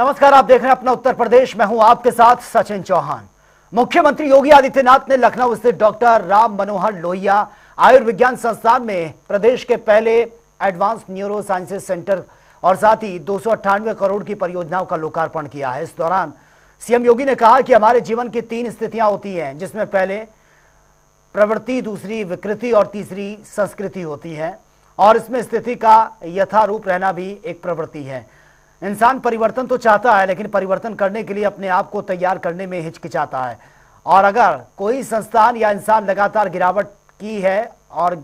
नमस्कार, आप देख रहे हैं अपना उत्तर प्रदेश। मैं हूं आपके साथ सचिन चौहान। मुख्यमंत्री योगी आदित्यनाथ ने लखनऊ स्थित डॉक्टर राम मनोहर लोहिया आयुर्विज्ञान संस्थान में प्रदेश के पहले एडवांस न्यूरो साइंसेज सेंटर और साथ ही 298 करोड़ की परियोजनाओं का लोकार्पण किया है। इस दौरान सीएम योगी ने कहा कि हमारे जीवन की 3 स्थितियां होती हैं, जिसमें पहले प्रवृत्ति, दूसरी विकृति और तीसरी संस्कृति होती है, और इसमें स्थिति का यथारूप रहना भी एक प्रवृत्ति है। इंसान परिवर्तन तो चाहता है, लेकिन परिवर्तन करने के लिए अपने आप को तैयार करने में हिचकिचाता है। और अगर कोई संस्थान या इंसान लगातार गिरावट की है और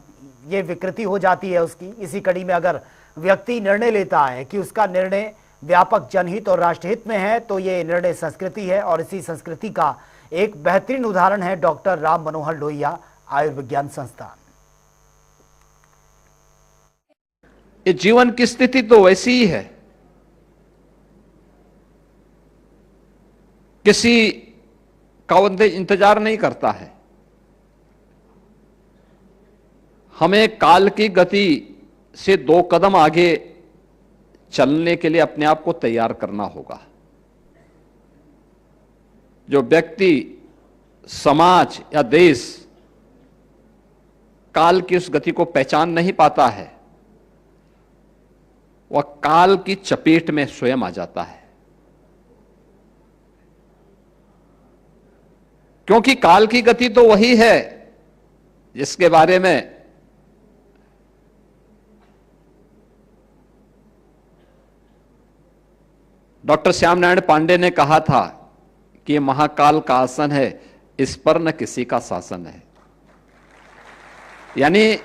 ये विकृति हो जाती है उसकी, इसी कड़ी में अगर व्यक्ति निर्णय लेता है कि उसका निर्णय व्यापक जनहित और राष्ट्रहित में है, तो ये निर्णय संस्कृति है। और इसी संस्कृति का एक बेहतरीन उदाहरण है डॉक्टर राम मनोहर लोहिया आयुर्विज्ञान संस्थान। ये जीवन की स्थिति तो वैसी ही है, किसी का इंतजार नहीं करता है। हमें काल की गति से 2 कदम आगे चलने के लिए अपने आप को तैयार करना होगा। जो व्यक्ति, समाज या देश काल की उस गति को पहचान नहीं पाता है, वह काल की चपेट में स्वयं आ जाता है। क्योंकि काल की गति तो वही है जिसके बारे में डॉक्टर श्याम नारायण पांडे ने कहा था कि यह महाकाल का आसन है, इस पर न किसी का शासन है। यानी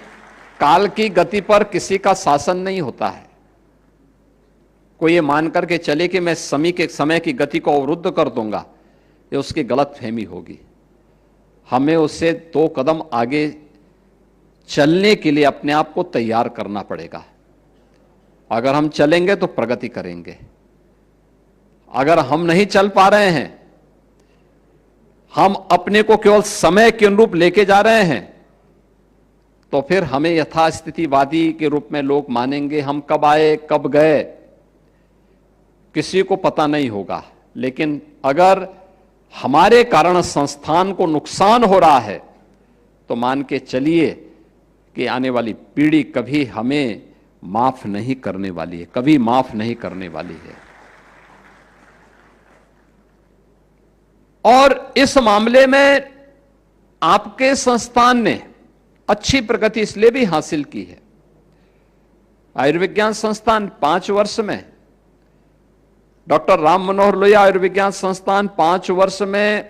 काल की गति पर किसी का शासन नहीं होता है। कोई ये मान करके चले कि मैं समय की गति को अवरुद्ध कर दूंगा, ये उसकी गलत फहमी होगी। हमें उससे 2 कदम आगे चलने के लिए अपने आप को तैयार करना पड़ेगा। अगर हम चलेंगे तो प्रगति करेंगे। अगर हम नहीं चल पा रहे हैं, हम अपने को केवल समय के अनुरूप लेके जा रहे हैं, तो फिर हमें यथास्थितिवादी के रूप में लोग मानेंगे। हम कब आए कब गए किसी को पता नहीं होगा। लेकिन अगर हमारे कारण संस्थान को नुकसान हो रहा है, तो मान के चलिए कि आने वाली पीढ़ी कभी हमें माफ नहीं करने वाली है, कभी माफ नहीं करने वाली है। और इस मामले में आपके संस्थान ने अच्छी प्रगति इसलिए भी हासिल की है। आयुर्विज्ञान संस्थान 5 वर्ष में, डॉक्टर राम मनोहर लोहिया आयुर्विज्ञान संस्थान 5 वर्ष में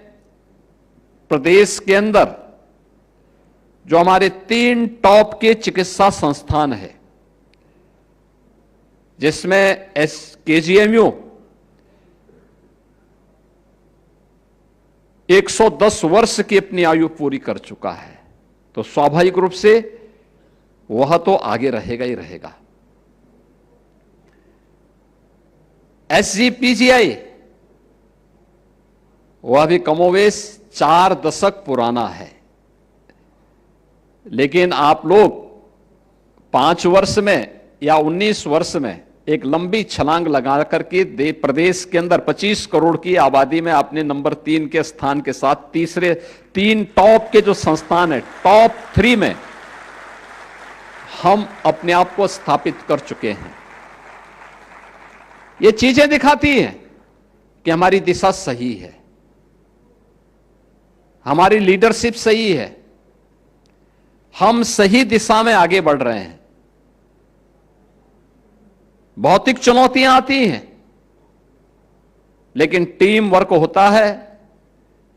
प्रदेश के अंदर जो हमारे 3 टॉप के चिकित्सा संस्थान है, जिसमें केजीएमयू 110 वर्ष की अपनी आयु पूरी कर चुका है, तो स्वाभाविक रूप से वह तो आगे रहेगा ही रहेगा। SGPGI वह भी कमोवेश 4 दशक पुराना है, लेकिन आप लोग 5 वर्ष में या 19 वर्ष में एक लंबी छलांग लगा करके प्रदेश के अंदर 25 करोड़ की आबादी में आपने नंबर 3 के स्थान के साथ तीसरे 3 टॉप के जो संस्थान है, टॉप 3 में हम अपने आप को स्थापित कर चुके हैं। ये चीजें दिखाती हैं कि हमारी दिशा सही है, हमारी लीडरशिप सही है, हम सही दिशा में आगे बढ़ रहे हैं। भौतिक चुनौतियां आती हैं, लेकिन टीम वर्क होता है,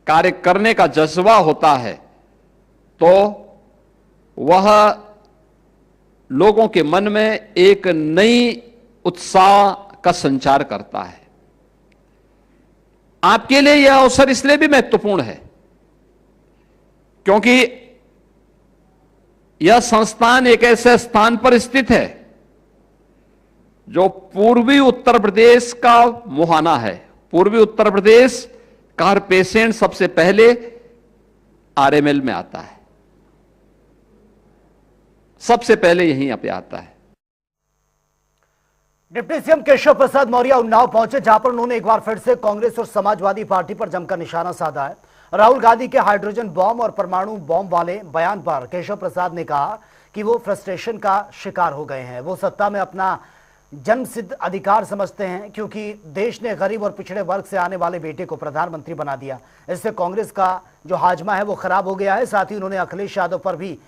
कार्य करने का जज्बा होता है, तो वह लोगों के मन में एक नई उत्साह का संचार करता है। आपके लिए यह अवसर इसलिए भी महत्वपूर्ण है क्योंकि यह संस्थान एक ऐसे स्थान पर स्थित है जो पूर्वी उत्तर प्रदेश का मुहाना है। पूर्वी उत्तर प्रदेश का हर पेशेंट सबसे पहले आरएमएल में आता है, सबसे पहले यहीं पे आता है। डिप्टी सीएम केशव प्रसाद मौर्य उन्नाव पहुंचे, जहां पर उन्होंने एक बार फिर से कांग्रेस और समाजवादी पार्टी पर जमकर निशाना साधा है। राहुल गांधी के हाइड्रोजन बॉम्ब और परमाणु बॉम्ब वाले बयान पर केशव प्रसाद ने कहा कि वो फ्रस्ट्रेशन का शिकार हो गए हैं। वो सत्ता में अपना जन्मसिद्ध अधिकार समझते हैं, क्योंकि देश ने गरीब और पिछड़े वर्ग से आने वाले बेटे को प्रधानमंत्री बना दिया। इससे कांग्रेस का जो हाजमा है वो खराब हो गया है। साथ ही उन्होंने अखिलेश यादव पर भी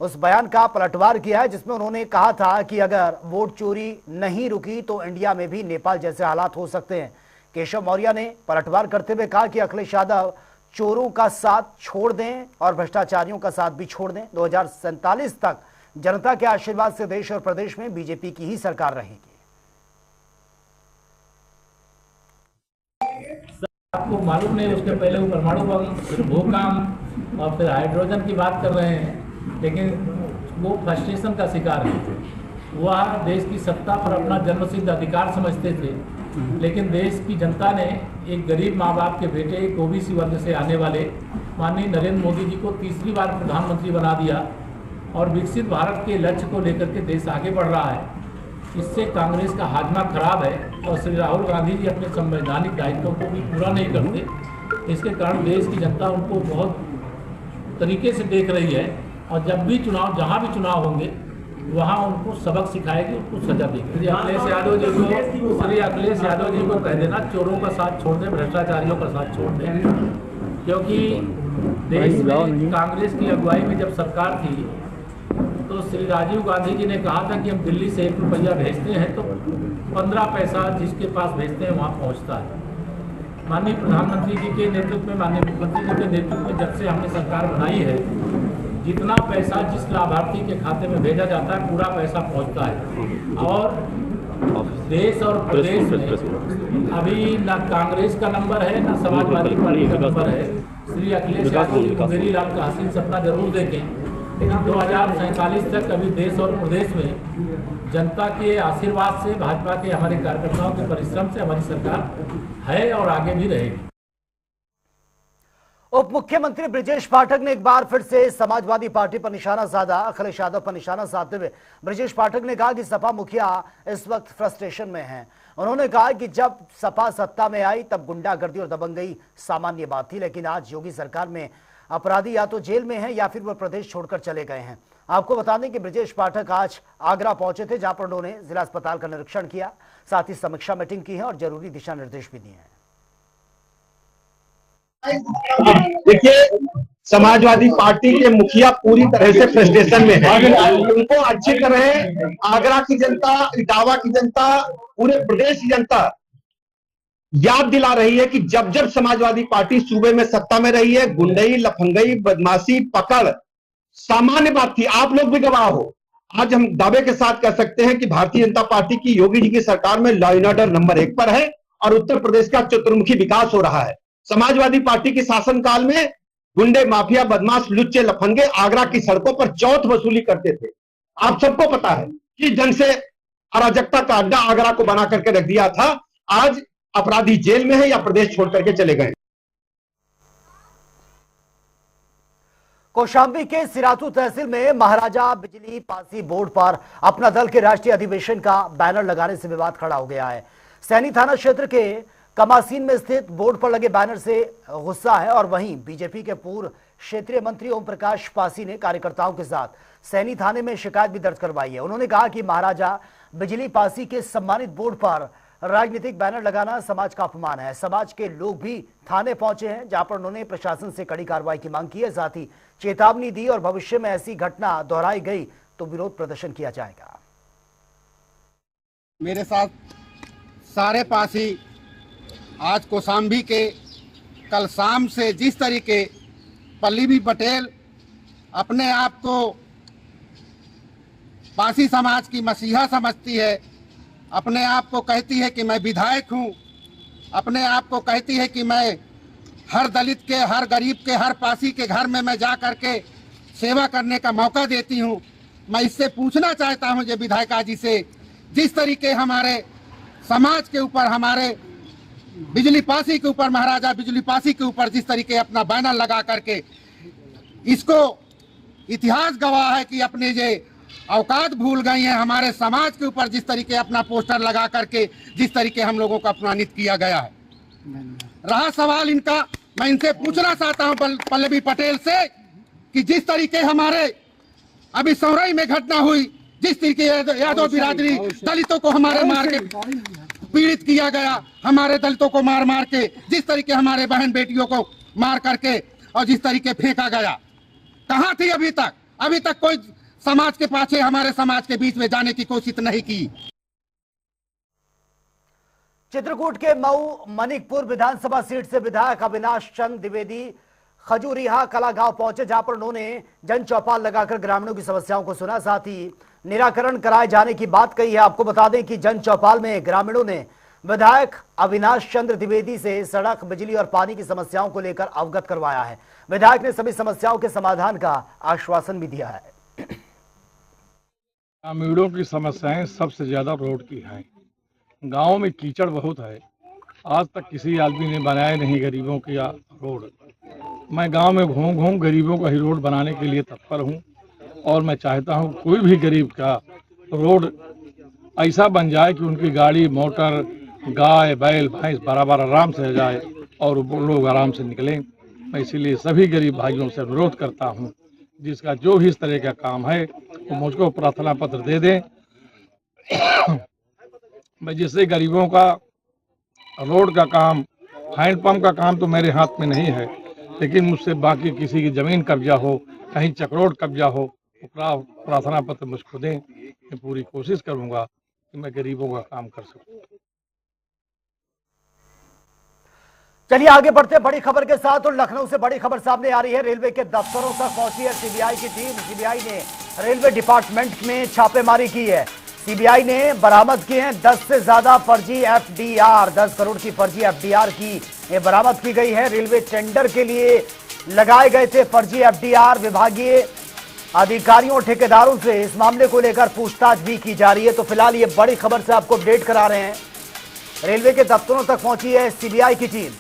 उस बयान का पलटवार किया है, जिसमें उन्होंने कहा था कि अगर वोट चोरी नहीं रुकी तो इंडिया में भी नेपाल जैसे हालात हो सकते हैं। केशव मौर्य ने पलटवार करते हुए कहा कि अखिलेश यादव चोरों का साथ छोड़ दें और भ्रष्टाचारियों का साथ भी छोड़ दें। 2047 तक जनता के आशीर्वाद से देश और प्रदेश में बीजेपी की ही सरकार रहेगी। आपको मालूम नहीं, उसके पहले वो परमाणु बम, फिर भूकंप और फिर हाइड्रोजन की बात कर रहे हैं, लेकिन वो फ्रस्ट्रेशन का शिकार है। वह देश की सत्ता पर अपना जन्मसिद्ध अधिकार समझते थे, लेकिन देश की जनता ने एक गरीब माँ बाप के बेटे ओबीसी वर्ग से आने वाले माननीय नरेंद्र मोदी जी को तीसरी बार प्रधानमंत्री बना दिया और विकसित भारत के लक्ष्य को लेकर के देश आगे बढ़ रहा है। इससे कांग्रेस का हाजमा खराब है और श्री राहुल गांधी जी अपने संवैधानिक दायित्वों को भी पूरा नहीं करते। इसके कारण देश की जनता उनको बहुत तरीके से देख रही है और जब भी चुनाव, जहां भी चुनाव होंगे वहां उनको सबक सिखाएगी, उनको सजा देगी। श्री अखिलेश यादव जी को कह देना चोरों का साथ छोड़ दें, भ्रष्टाचारियों का साथ छोड़ दें, क्योंकि देश में कांग्रेस की अगुवाई में जब सरकार थी तो श्री राजीव गांधी जी ने कहा था कि हम दिल्ली से 1 रुपया भेजते हैं तो 15 पैसा जिसके पास भेजते हैं वहाँ पहुँचता है। माननीय प्रधानमंत्री जी के नेतृत्व में, माननीय मुख्यमंत्री जी के नेतृत्व में जब से हमने सरकार बनाई है, जितना पैसा जिस लाभार्थी के खाते में भेजा जाता है पूरा पैसा पहुँचता है। और देश और प्रदेश में अभी न कांग्रेस का नंबर है न समाजवादी पार्टी का नंबर है। श्री अखिलेश यादव जी मेरी लाल का हसीन सपना जरूर देखें, लेकिन 2047 तक अभी देश और प्रदेश में जनता के आशीर्वाद से, भाजपा के हमारे कार्यकर्ताओं के परिश्रम से हमारी सरकार है और आगे भी रहेगी। उप मुख्यमंत्री ब्रजेश पाठक ने एक बार फिर से समाजवादी पार्टी पर निशाना साधा। अखिलेश यादव पर निशाना साधते हुए ब्रजेश पाठक ने कहा कि सपा मुखिया इस वक्त फ्रस्ट्रेशन में हैं। उन्होंने कहा कि जब सपा सत्ता में आई तब गुंडागर्दी और दबंगई सामान्य बात थी, लेकिन आज योगी सरकार में अपराधी या तो जेल में हैं या फिर वह प्रदेश छोड़कर चले गए हैं। आपको बता दें कि ब्रजेश पाठक आज आगरा पहुंचे थे, जहां पर उन्होंने जिला अस्पताल का निरीक्षण किया, साथ ही समीक्षा मीटिंग की है और जरूरी दिशा निर्देश भी दिए हैं। देखिए, समाजवादी पार्टी के मुखिया पूरी तरह से फ्रस्ट्रेशन में है। उनको अच्छी तरह आगरा की जनता, इटावा की जनता, पूरे प्रदेश की जनता याद दिला रही है कि जब जब समाजवादी पार्टी सूबे में सत्ता में रही है, गुंडई, लफंगई, बदमाशी, पकड़ सामान्य बात थी। आप लोग भी गवाह हो। आज हम दावे के साथ कह सकते हैं कि भारतीय जनता पार्टी की, योगी जी की सरकार में लॉ एंड ऑर्डर नंबर 1 पर है और उत्तर प्रदेश का चतुर्मुखी विकास हो रहा है। समाजवादी पार्टी के शासनकाल में गुंडे, माफिया, बदमाश, लुच्चे, लफंगे आगरा की सड़कों पर चौथ वसूली करते थे। आप सबको पता है कि जंग से अराजकता का अड्डा आगरा को बना करके रख दिया था। आज अपराधी जेल में है या प्रदेश छोड़ करके चले गए। कौशाम्बी के सिराथू तहसील में महाराजा बिजली पासी बोर्ड पर अपना दल के राष्ट्रीय अधिवेशन का बैनर लगाने से विवाद खड़ा हो गया है। सैनी थाना क्षेत्र के कमासीन में स्थित बोर्ड पर लगे बैनर से गुस्सा है और वहीं बीजेपी के पूर्व क्षेत्रीय मंत्री ओम प्रकाश पासी ने कार्यकर्ताओं के साथ सैनी थाने में शिकायत भी दर्ज करवाई है। उन्होंने कहा कि महाराजा बिजली पासी के सम्मानित बोर्ड पर राजनीतिक बैनर लगाना समाज का अपमान है। समाज के लोग भी थाने पहुंचे हैं, जहां पर उन्होंने प्रशासन से कड़ी कार्रवाई की मांग की है। साथ ही चेतावनी दी और भविष्य में ऐसी घटना दोहराई गई तो विरोध प्रदर्शन किया जाएगा। मेरे साथ सारे पासी आज कौशाम्बी के कल शाम से जिस तरीके पल्लवी पटेल अपने आप को पासी समाज की मसीहा समझती है, अपने आप को कहती है कि मैं विधायक हूं, अपने आप को कहती है कि मैं हर दलित के, हर गरीब के, हर पासी के घर में मैं जा करके सेवा करने का मौका देती हूं। मैं इससे पूछना चाहता हूं ये विधायिका जी से, जिस तरीके हमारे समाज के ऊपर, हमारे बिजली पासी के ऊपर, महाराजा बिजली पासी के ऊपर जिस तरीके अपना बैनर लगा करके, इसको इतिहास गवाह है कि अपने ये औकात भूल गई हैं। हमारे समाज के ऊपर जिस तरीके अपना पोस्टर लगा करके जिस तरीके हम लोगों को अपमानित किया गया है। रहा सवाल इनका, मैं इनसे पूछना चाहता हूं पल्लवी पटेल से कि जिस तरीके हमारे अभी सौरई में घटना हुई, जिस तरीके यादव बिरादरी दलितों को हमारे मार के पीड़ित किया गया, हमारे दलितों को मार मार के जिस तरीके हमारे बहन बेटियों को मार करके और जिस तरीके फेंका गया, कहाँ थी अभी तक? अभी तक कोई समाज के पाछे हमारे समाज के बीच में जाने की कोशिश नहीं की। चित्रकूट के मऊ मनिकपुर विधानसभा सीट से विधायक अविनाश चंद्र द्विवेदी खजूरिहा कला गांव पहुंचे, जहां पर उन्होंने जन चौपाल लगाकर ग्रामीणों की समस्याओं को सुना, साथ ही निराकरण कराए जाने की बात कही है। आपको बता दें कि जन चौपाल में ग्रामीणों ने विधायक अविनाश चंद्र द्विवेदी से सड़क, बिजली और पानी की समस्याओं को लेकर अवगत करवाया है। विधायक ने सभी समस्याओं के समाधान का आश्वासन भी दिया है। ग्रामीणों की समस्याएं सबसे ज्यादा रोड की हैं। गांव में कीचड़ बहुत है, आज तक किसी आदमी ने बनाया नहीं गरीबों की रोड। मैं गांव में घूम घूम गरीबों का ही रोड बनाने के लिए तत्पर हूं और मैं चाहता हूं कोई भी गरीब का रोड ऐसा बन जाए कि उनकी गाड़ी, मोटर, गाय, बैल, भैंस बराबर आराम से जाए और वो लोग आराम से निकलें। मैं इसीलिए सभी गरीब भाइयों से अनुरोध करता हूं, जिसका जो भी इस तरह का काम है वो मुझको प्रार्थना पत्र दे दें। मैं जिससे गरीबों का रोड का काम, हैंडपंप का काम तो मेरे हाथ में नहीं है, लेकिन मुझसे बाकी किसी की जमीन कब्जा हो, कहीं चक्रोड कब्जा हो, तो प्रार्थना पत्र मुझको दें। मैं पूरी कोशिश करूंगा कि मैं गरीबों का काम कर सकूं। चलिए आगे बढ़ते हैं बड़ी खबर के साथ। और लखनऊ से बड़ी खबर सामने आ रही है। रेलवे के दफ्तरों तक पहुंची है सीबीआई की टीम। सीबीआई ने रेलवे डिपार्टमेंट में छापेमारी की है। सीबीआई ने बरामद किए हैं 10 से ज्यादा फर्जी एफडीआर। 10 करोड़ की फर्जी एफडीआर की बरामद की गई है। रेलवे टेंडर के लिए लगाए गए थे फर्जी एफडीआर। विभागीय अधिकारियों और ठेकेदारों से इस मामले को लेकर पूछताछ भी की जा रही है। तो फिलहाल ये बड़ी खबर से आपको अपडेट करा रहे हैं। रेलवे के दफ्तरों तक पहुंची है सीबीआई की टीम।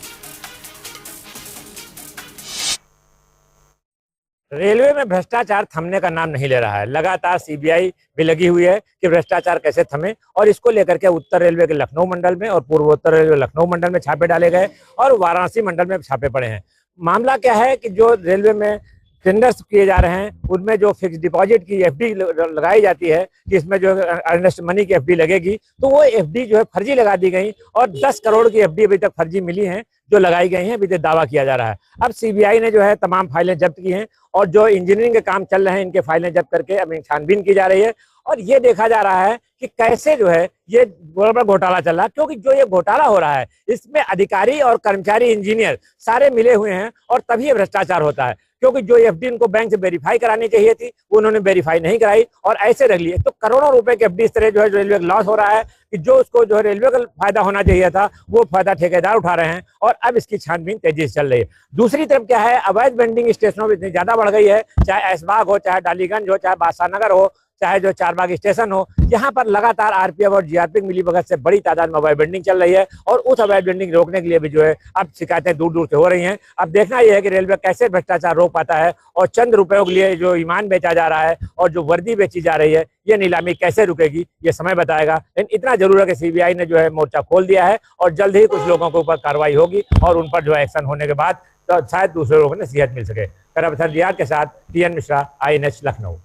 रेलवे में भ्रष्टाचार थमने का नाम नहीं ले रहा है। लगातार सीबीआई भी लगी हुई है कि भ्रष्टाचार कैसे थमे, और इसको लेकर के उत्तर रेलवे के लखनऊ मंडल में और पूर्वोत्तर रेलवे लखनऊ मंडल में छापे डाले गए और वाराणसी मंडल में छापे पड़े हैं। मामला क्या है कि जो रेलवे में टेंडर्स किए जा रहे हैं उनमें जो फिक्स डिपॉजिट की एफडी लगाई जाती है कि इसमें जो अर्नेस्ट मनी की एफडी लगेगी, तो वो एफडी जो है फर्जी लगा दी गई और 10 करोड़ की एफडी अभी तक फर्जी मिली हैं जो लगाई गई हैं, अभी दावा किया जा रहा है। अब सीबीआई ने जो है तमाम फाइलें जब्त की हैं और जो इंजीनियरिंग के काम चल रहे हैं इनके फाइलें जब्त करके अभी छानबीन की जा रही है और ये देखा जा रहा है कि कैसे जो है ये बड़ा घोटाला चल रहा है। क्योंकि जो ये घोटाला हो रहा है इसमें अधिकारी और कर्मचारी, इंजीनियर सारे मिले हुए हैं और तभी ये भ्रष्टाचार होता है। क्योंकि जो एफडी इनको बैंक से वेरीफाई करानी चाहिए थी वो उन्होंने वेरीफाई नहीं कराई और ऐसे रख लिए, तो करोड़ों रुपए के एफडी इस तरह जो है रेलवे का लॉस हो रहा है कि जो उसको जो है रेलवे का फायदा होना चाहिए था वो फायदा ठेकेदार उठा रहे हैं और अब इसकी छानबीन तेजी से चल रही है। दूसरी तरफ क्या है, अवैध वेंडिंग स्टेशनों पर इतनी ज्यादा बढ़ गई है, चाहे ऐशबाग हो, चाहे डालीगंज हो, चाहे बादशाह नगर हो, चाहे जो चारबाग स्टेशन हो, यहाँ पर लगातार आरपीएफ और जीआरपी मिली भगत से बड़ी तादाद में अवैध वेंडिंग चल रही है और उस अवैध वेंडिंग रोकने के लिए भी जो है अब शिकायतें दूर दूर से हो रही हैं। अब देखना यह है कि रेलवे कैसे भ्रष्टाचार रोक पाता है और चंद रुपयों के लिए जो ईमान बेचा जा रहा है और जो वर्दी बेची जा रही है ये नीलामी कैसे रुकेगी ये समय बताएगा। लेकिन इतना जरूर है कि सीबीआई ने जो है मोर्चा खोल दिया है और जल्द ही कुछ लोगों के ऊपर कार्रवाई होगी और उन पर जो है एक्शन होने के बाद तो शायद दूसरे लोगों को नसीहत मिल सके। रियाद के साथ टीएन मिश्रा, INH लखनऊ।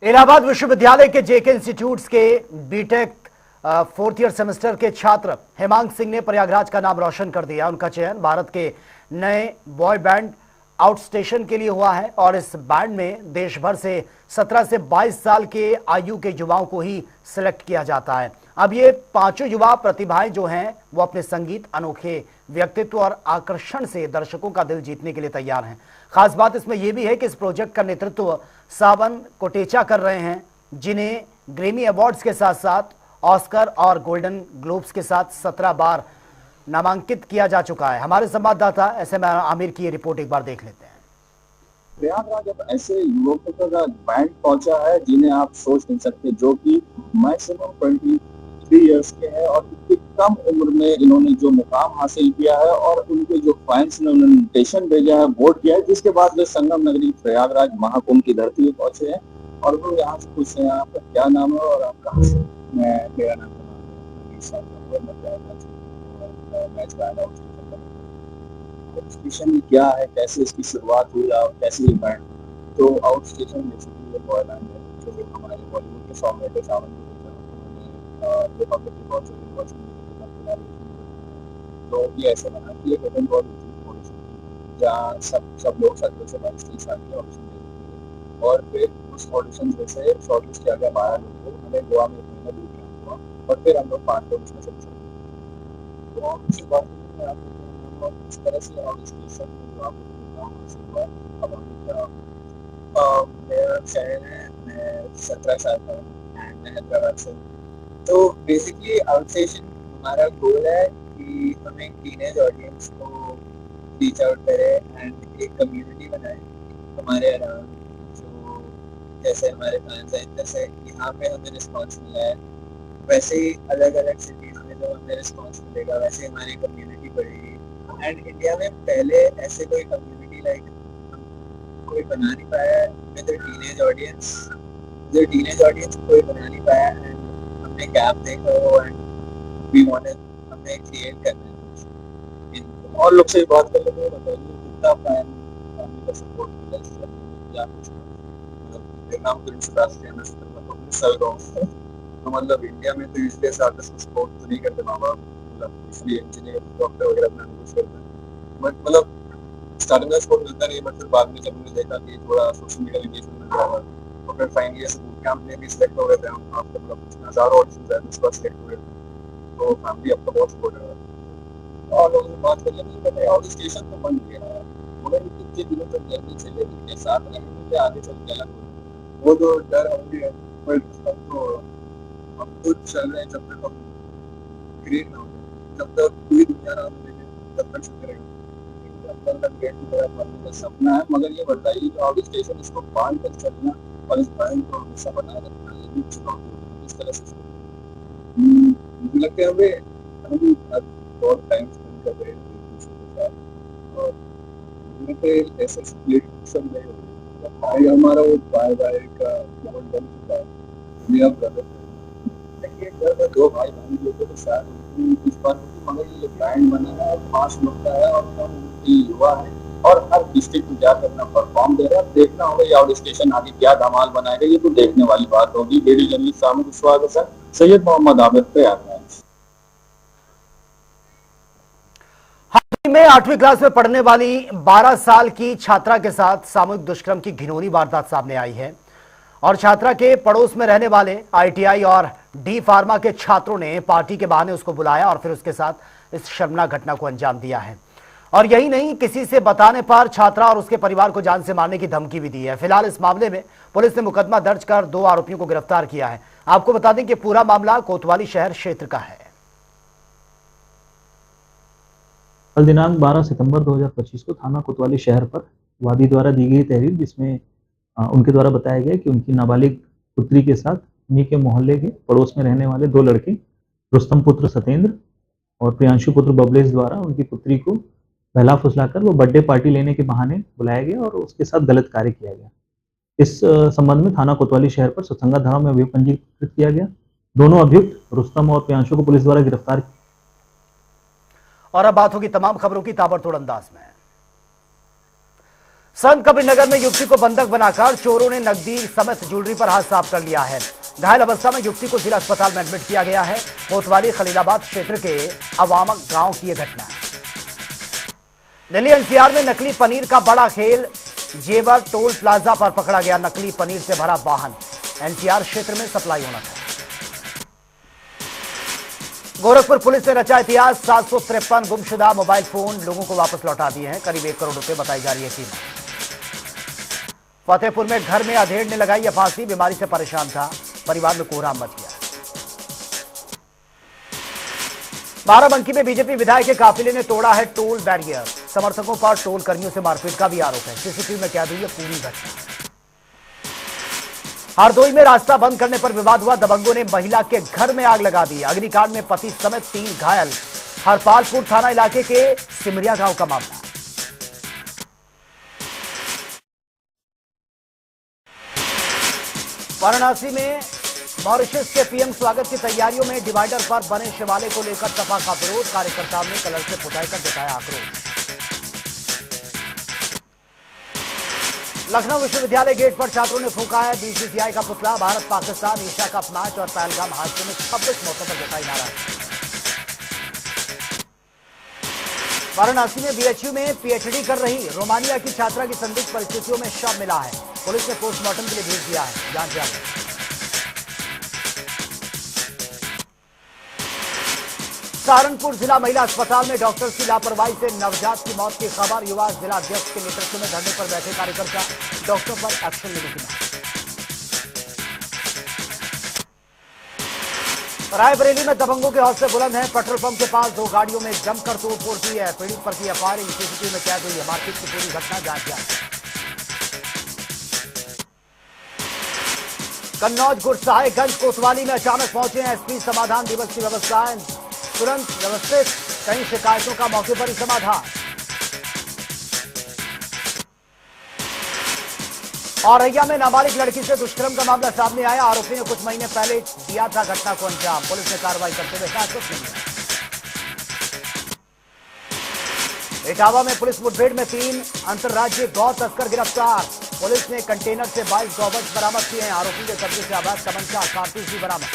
इलाहाबाद विश्वविद्यालय के जेके इंस्टीट्यूट्स के बीटेक 4th ईयर सेमेस्टर के छात्र हेमांग सिंह ने प्रयागराज का नाम रोशन कर दिया। उनका चयन भारत के नए बॉय बैंड आउटस्टेशन के लिए हुआ है और इस बैंड में देश भर से 17 से 22 साल के आयु के युवाओं को ही सिलेक्ट किया जाता है। अब ये पांचों युवा प्रतिभाएं जो हैं वो अपने संगीत, अनोखे व्यक्तित्व और आकर्षण से दर्शकों का दिल जीतने के लिए तैयार हैं। खास बात इसमें यह भी है कि इस प्रोजेक्ट का नेतृत्व सावन कोटेचा कर रहे हैं, जिन्हें ग्रैमी अवार्ड्स के साथ साथ ऑस्कर और गोल्डन ग्लोब्स के साथ 17 बार नामांकित किया जा चुका है। हमारे संवाददाता SM आमिर की ये रिपोर्ट एक बार देख लेते हैं। प्रयागराज अब ऐसे युवकों का बैंड पहुंचा है जिन्हें आप सोच नहीं सकते, जो कि मैक्सिमम 23 इयर्स के हैं और इतनी कम उम्र में इन्होंने जो मुकाम हासिल किया है और उनके जो फैंस ने उन्हें इन्विटेशन भेजा है, वोट किया है, जिसके बाद वे संगम नगरी प्रयागराज महाकुंभ की धरती पर पहुंचे हैं। और वो यहाँ से पूछते हैं आपका क्या नाम है और आप कहाँ से। मेरा नाम मैच स्टेशन क्या है, कैसे इसकी शुरुआत हुई और कैसे ये बैंड। तो आउट स्टेशन बेसिकली बॉयलैंड है जो हमारे बॉलीवुड के सॉन्ग राइटर सावन जो पब्लिक रिकॉर्ड से तो ये ऐसे बना कि एक ओपन कॉल हुई थी जहाँ सब लोग सर्कल से बैकस्टेज आके ऑडिशन दे दिए और फिर उस ऑडिशन में से शॉर्टलिस्ट किया गया 12 लोगों को। हमें गोवा में 1 महीना दूर कैंप हुआ और फिर हम लोग 5 लोग उसमें से तो उसके बाद इस तरह से ऑडिशन जो आपको अब मेरा शहर है, मैं 17 साल का हूँ, मैं हैदराबाद से। तो बेसिकली आउटस्टेशन हमारा गोल है कि हम एक टीनेज ऑडियंस को रीच आउट करें एंड एक कम्युनिटी बनाए हमारे अराउंड। जो जैसे हमारे फैंस हैं जैसे यहाँ पे हमें रिस्पॉन्स मिला है वैसे ही अलग अलग सिटीज में जो हमें रिस्पॉन्स मिलेगा वैसे हमारी कम्युनिटी बढ़ेगी। एंड इंडिया में पहले ऐसे कोई कम्युनिटी लाइक कोई बना नहीं पाया है विद टीनेज ऑडियंस कोई बना नहीं पाया एंड हमने गैप देखा हो एंड वी वांटेड हमें क्रिएट करना है। और लोग से बात कर लेते हैं बताइए कितना फैमिली का सपोर्ट मिला है या कुछ नाम तो इंस्टाग्राम पे साल का तो मतलब इंडिया में तो इसलिए आर्टिस्ट को सपोर्ट तो नहीं करते माँ बाप, मतलब इसलिए इंजीनियर डॉक्टर वगैरह बनाने की कोशिश करते हैं। बट मतलब स्टार्टिंग में सपोर्ट मिलता नहीं बट फिर बाद में जब मैंने देखा कि थोड़ा सोशल मीडिया एंगेजमेंट मिल रहा है तो फिर फाइनली ऐसे बूट कैंप में भी सिलेक्ट हो गए थे हम। आफ्टर मतलब हज़ारों ऑडिशंस आए उसके बाद सिलेक्ट हो गए तो फैमिली अब तो बहुत सपोर्ट है। और लोगों से बात करिए नहीं पता और स्टेशन तो बन गया है उन्हें कितने दिनों तक जर्नी चले उनके साथ रहेंगे आगे चल के अलग वो तो डर होंगे बट अब तो हम खुद चल रहे हैं जब तक हम क्रिएट ना हो जब तक पूरी दुनिया ना मिलेगी तब तक चलते रहेंगे। सपना है मगर ये बताइए जो आउट स्टेशन इसको बांध कर चलना और इस बैंड को हमेशा बनाए रखना ये भी चुनौती इस तरह से मुझे लगता है हम बहुत टाइम स्पेंड कर रहे हैं और मुझे ऐसे स्प्लिट सब नहीं हो भाई हमारा वो बाय का बहुत बन चुका है मेरा ब्रदर घर में 2 भाई बहन लोगों के साथ इस बात मगर ये बैंड बना है 5 लोग का है और युवा है और हर डिस्ट्रिक्ट में जाकर अपना परफॉर्म दे रहा है। देखना होगा ये आउट स्टेशन आगे क्या धमाल बनाएगा ये तो देखने वाली बात होगी। लेडी जर्नलिस्ट सामने स्वागत है सैयद मोहम्मद आबिद पे हाल ही में 8वीं क्लास में पढ़ने वाली 12 साल की छात्रा के साथ सामूहिक दुष्कर्म की घिनौनी वारदात सामने आई है और छात्रा के पड़ोस में रहने वाले ITI और डी फार्मा के छात्रों ने पार्टी के बहाने उसको बुलाया और फिर उसके साथ इस शर्मनाक घटना को अंजाम दिया है। और यही नहीं किसी से बताने पर छात्रा और उसके परिवार को जान से मारने की धमकी भी दी है। फिलहाल इस मामले में पुलिस ने मुकदमा दर्ज कर 2 आरोपियों को गिरफ्तार किया है। आपको बता दें कि पूरा मामला कोतवाली शहर क्षेत्र का है। कल दिनांक 12 सितंबर 2025 को थाना कोतवाली शहर पर वादी द्वारा दी गई तहरीर जिसमें उनके द्वारा बताया गया कि उनकी नाबालिग पुत्री के साथ उन्हीं के मोहल्ले के पड़ोस में रहने वाले 2 लड़के रुस्तम पुत्र सतेंद्र और प्रियांशु पुत्र बबलेश द्वारा उनकी पुत्री को बहला फुसलाकर वो बर्थडे पार्टी लेने के बहाने बुलाया गया और उसके साथ गलत कार्य किया गया। इस संबंध में थाना कोतवाली शहर पर सत्संगा धारा में अभियोग पंजीकृत किया गया। दोनों अभियुक्त रुस्तम और प्रियांशु को पुलिस द्वारा गिरफ्तार किया। और अब बात होगी तमाम खबरों की ताबड़तोड़ अंदाज में। संत कबीरनगर में युवती को बंधक बनाकर चोरों ने नकदी समेत ज्वेलरी पर हाथ साफ कर लिया है। घायल अवस्था में युवती को जिला अस्पताल में एडमिट किया गया है। कोतवाली खलीलाबाद क्षेत्र के अवामक गांव की यह घटना है। दिल्ली NCR में नकली पनीर का बड़ा खेल जेवर टोल प्लाजा पर पकड़ा गया नकली पनीर से भरा वाहन NCR क्षेत्र में सप्लाई होना था। गोरखपुर पुलिस ने रचा इतिहास 753 गुमशुदा मोबाइल फोन लोगों को वापस लौटा दिए हैं। करीब 1 करोड़ रुपए बताई जा रही है कीमत। फतेहपुर में घर में अधेड़ ने लगाई यह फांसी, बीमारी से परेशान था, परिवार में कोहराम मच गया। बाराबंकी में बीजेपी विधायक के काफिले ने तोड़ा है टोल बैरियर, समर्थकों पर टोल कर्मियों से मारपीट का भी आरोप है। सीसीटीवी में कैद हुई है पूरी घटना। हरदोई में रास्ता बंद करने पर विवाद हुआ, दबंगों ने महिला के घर में आग लगा दी। अग्निकांड में पति समेत 3 घायल। हरपालपुर थाना इलाके के सिमरिया गांव का मामला। वाराणसी में मॉरिशस के पीएम स्वागत की तैयारियों में डिवाइडर पर बने शिवालय को लेकर सपा का विरोध। कार्यकर्ताओं ने कलर से पुताई कर जताया आक्रोश। लखनऊ विश्वविद्यालय गेट पर छात्रों ने फूंका है बीसीसीआई का पुतला। Bharat Pakistan Asia cup match और पहलगाम हादसे में 26 मौतों पर जताई नाराजगी। वाराणसी में बीएचयू में पीएचडी कर रही रोमानिया की छात्रा की संदिग्ध परिस्थितियों में शव मिला है। पुलिस ने पोस्टमार्टम के लिए भेज दिया है। जांच जारी। सहारनपुर जिला महिला अस्पताल में डॉक्टर की लापरवाही से नवजात की मौत की खबर। युवा जिला अध्यक्ष के नेतृत्व में धरने पर बैठे कार्यकर्ता डॉक्टर पर एक्शन लेने की मांग। रायबरेली में दबंगों के हौसले बुलंद हैं। पेट्रोल पंप के पास 2 गाड़ियों में जमकर तोड़फोड़ की है। पीड़ित पर की फायरिंग सीसीटीवी में कैद हुई है। मारपीट की पूरी घटना जांच जारी। कन्नौज गुरसाहिबगंज कोतवाली में अचानक पहुंचे एसपी। समाधान दिवस की व्यवस्थाएं तुरंत व्यवस्थित, कई शिकायतों का मौके पर ही समाधान। औरैया में नाबालिग लड़की से दुष्कर्म का मामला सामने आया। आरोपी ने कुछ महीने पहले दिया था घटना को अंजाम। पुलिस ने कार्रवाई करते हुए कुछ नहीं। इटावा में पुलिस मुठभेड़ में 3 अंतर्राज्यीय गौ तस्कर गिरफ्तार। पुलिस ने कंटेनर से 22 गौवंश बरामद किए हैं। आरोपी के कब्जे से अवैध तमंचा कारतूस भी बरामद।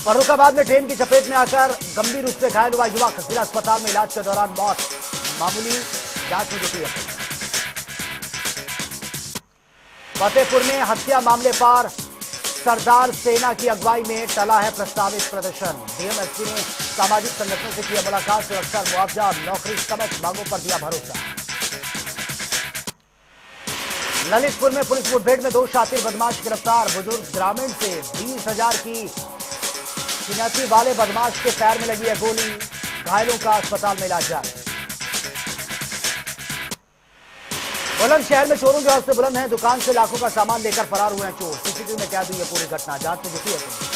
फर्रुखाबाद में ट्रेन की चपेट में आकर गंभीर रूप से घायल हुआ युवक। जिला अस्पताल में इलाज के दौरान मौत। मामूली जांच में जुटी है। फतेहपुर में हत्या मामले पर सरदार सेना की अगुवाई में टला है प्रस्तावित प्रदर्शन। डीएमएसपी ने सामाजिक संगठनों से किया मुलाकात। सुरक्षा, मुआवजा और नौकरी समेत मांगों पर दिया भरोसा। ललितपुर में पुलिस मुठभेड़ में 2 शातिर बदमाश गिरफ्तार। बुजुर्ग ग्रामीण से 20,000 की चिन्हती वाले बदमाश के पैर में लगी है गोली। घायलों का अस्पताल में इलाज जारी। बुलंदशहर में चोरों के हौसले बुलंद हैं। दुकान से लाखों का सामान लेकर फरार हुए हैं चोर। सीसीटीवी में कैद हुई है पूरी घटना। जांच में जुटी है पुलिस।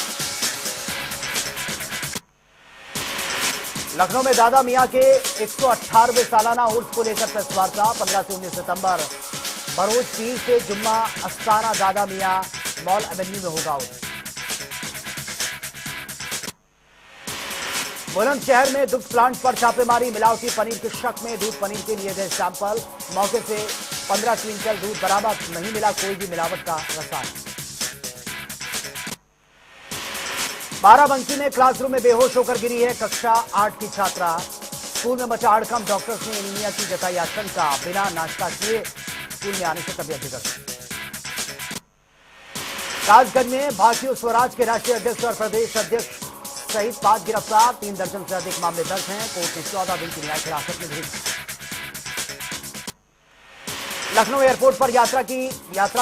लखनऊ में दादा मियां के 118वें सालाना उर्स को लेकर प्रेस वार्ता। 15 से 19 सितंबर बरोज पीर से जुम्मा अस्ताना दादा मियां मॉल एवेन्यू में होगा उर्स। बुलंदशहर में दुग्ध प्लांट पर छापेमारी। मिलावटी पनीर के शक में दूध पनीर के लिए गए सैंपल। मौके से 15 क्विंटल दूध बरामद। नहीं मिला कोई भी मिलावट का रसायन। बाराबंकी में क्लासरूम में बेहोश होकर गिरी है कक्षा 8 की छात्रा। स्कूल में मचा हड़कंप। डॉक्टर्स ने एनीमिया की जताई आशंका। बिना नाश्ता किए स्कूल में आने से तबीयत बिगड़ गई। राजगंज में भारतीय स्वराज के राष्ट्रीय अध्यक्ष और प्रदेश अध्यक्ष सहित 5 गिरफ्तार। 3 दर्जन से अधिक मामले दर्ज हैं। कोर्ट ने 14 दिन की न्यायिक हिरासत में भेज। लखनऊ एयरपोर्ट पर यात्रा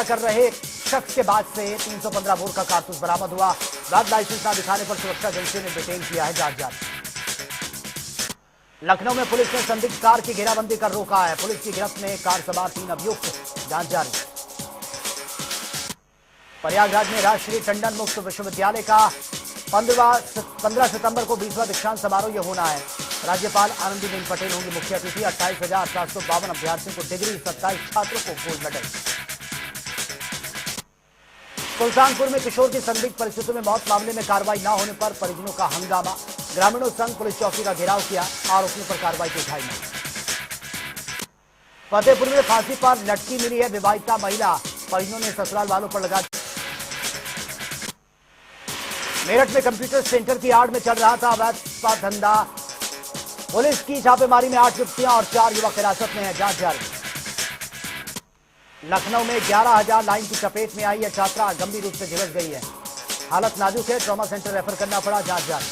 कर रहे शख्स के बाद से 315 बोर का कारतूस बरामद हुआ। वैध लाइसेंस न दिखाने पर सुरक्षा एजेंसी ने डिटेन किया है। जांच जारी। लखनऊ में पुलिस ने संदिग्ध कार की घेराबंदी कर रोका है। पुलिस की गिरफ्त में कार सवार 3 अभियुक्त। जांच जारी। प्रयागराज में राष्ट्रीय टंडन मुक्त विश्वविद्यालय का 15 सितंबर को 20वां दीक्षांत समारोह होना है। राज्यपाल आनंदीबेन पटेल होंगी मुख्य अतिथि। 28,752 अभ्यर्थियों को डिग्री, 27 छात्रों को गोल्ड मेडल। सुल्तानपुर में किशोर की संदिग्ध परिस्थितियों में मौत मामले में कार्रवाई न होने पर परिजनों का हंगामा। ग्रामीणों संघ पुलिस चौकी का घेराव किया। आरोपियों पर कार्रवाई की उठाई नहीं। फतेहपुर में फांसी पर लटकी मिली है विवाहिता महिला। परिजनों ने ससुराल वालों पर लगा। मेरठ में कंप्यूटर सेंटर की आड़ में चल रहा था अवैध इस्पात धंधा। पुलिस की छापेमारी में 8 युवतियां और 4 युवक हिरासत में हैं। जांच जारी। लखनऊ में 11,000 लाइन की चपेट में आई है छात्रा। गंभीर रूप से झुलस गई है। हालत नाजुक है। ट्रॉमा सेंटर रेफर करना पड़ा। जांच जारी।